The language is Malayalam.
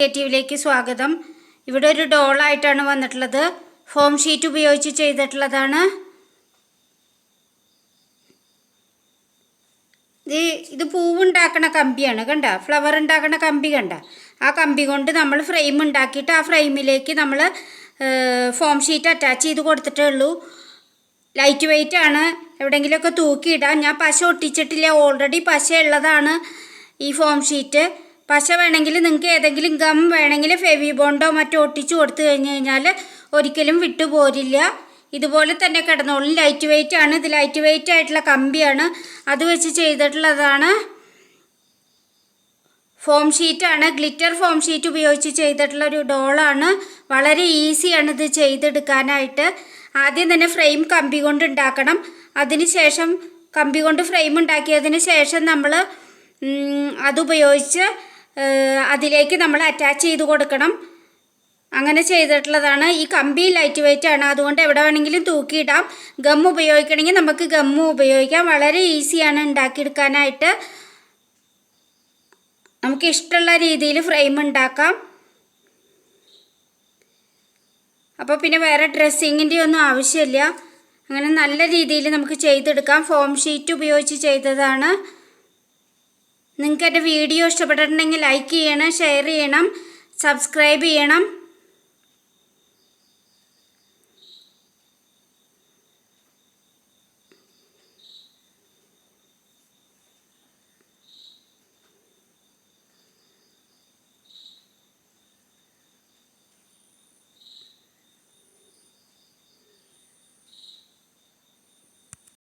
ക്രിയേറ്റീവിലേക്ക് സ്വാഗതം. ഇവിടെ ഒരു ഡോളായിട്ടാണ് വന്നിട്ടുള്ളത്. ഫോം ഷീറ്റ് ഉപയോഗിച്ച് ചെയ്തിട്ടുള്ളതാണ്. ഇത് പൂവുണ്ടാക്കണ കമ്പിയാണ്. കണ്ട, ഫ്ലവർ ഉണ്ടാക്കണ കമ്പി കണ്ട. ആ കമ്പി കൊണ്ട് നമ്മൾ ഫ്രെയിം ഉണ്ടാക്കിയിട്ട് ആ ഫ്രെയിമിലേക്ക് നമ്മൾ ഫോം ഷീറ്റ് അറ്റാച്ച് ചെയ്ത് കൊടുത്തിട്ടേ ഉള്ളൂ. ലൈറ്റ് വെയിറ്റ് ആണ്. എവിടെയെങ്കിലുമൊക്കെ തൂക്കിയിടാം. ഞാൻ പശ ഒട്ടിച്ചിട്ടില്ല, ഓൾറെഡി പശ ഉള്ളതാണ് ഈ ഫോം ഷീറ്റ്. പശ വേണമെങ്കിൽ നിങ്ങൾക്ക് ഏതെങ്കിലും ഗം വേണമെങ്കിൽ ഫെവി ബോണ്ടോ മറ്റോ ഒട്ടിച്ച് കൊടുത്തു കഴിഞ്ഞാൽ ഒരിക്കലും വിട്ടുപോരില്ല. ഇതുപോലെ തന്നെ കിടന്നോളും. ലൈറ്റ് വെയിറ്റ് ആണ്. ഇത് ലൈറ്റ് വെയിറ്റ് ആയിട്ടുള്ള കമ്പിയാണ്, അത് വെച്ച് ചെയ്തിട്ടുള്ളതാണ്. ഫോം ഷീറ്റാണ്, ഗ്ലിറ്റർ ഫോം ഷീറ്റ് ഉപയോഗിച്ച് ചെയ്തിട്ടുള്ള ഒരു ഡോളാണ്. വളരെ ഈസിയാണ് ഇത് ചെയ്തെടുക്കാനായിട്ട്. ആദ്യം തന്നെ ഫ്രെയിം കമ്പി കൊണ്ട് ഉണ്ടാക്കണം. അതിനുശേഷം കമ്പി കൊണ്ട് ഫ്രെയിം ഉണ്ടാക്കിയതിന് ശേഷം നമ്മൾ അതുപയോഗിച്ച് അതിലേക്ക് നമ്മൾ അറ്റാച്ച് ചെയ്ത് കൊടുക്കണം. അങ്ങനെ ചെയ്തിട്ടുള്ളതാണ്. ഈ കമ്പി ലൈറ്റ് വെയിറ്റ് ആണ്, അതുകൊണ്ട് എവിടെ വേണമെങ്കിലും തൂക്കിയിടാം. ഗം ഉപയോഗിക്കണമെങ്കിൽ നമുക്ക് ഗമ്മും ഉപയോഗിക്കാം. വളരെ ഈസിയാണ് ഉണ്ടാക്കിയെടുക്കാനായിട്ട്. നമുക്ക് ഇഷ്ടമുള്ള രീതിയിൽ ഫ്രെയിം ഉണ്ടാക്കാം. അപ്പോൾ പിന്നെ വേറെ ഡ്രസ്സിങ്ങിൻ്റെ ഒന്നും ആവശ്യമില്ല. അങ്ങനെ നല്ല രീതിയിൽ നമുക്ക് ചെയ്തെടുക്കാം. ഫോം ഷീറ്റ് ഉപയോഗിച്ച് ചെയ്തതാണ്. നിങ്ങൾക്ക് എൻ്റെ വീഡിയോ ഇഷ്ടപ്പെട്ടിട്ടുണ്ടെങ്കിൽ ലൈക്ക് ചെയ്യണം, ഷെയർ ചെയ്യണം, സബ്സ്ക്രൈബ് ചെയ്യണം.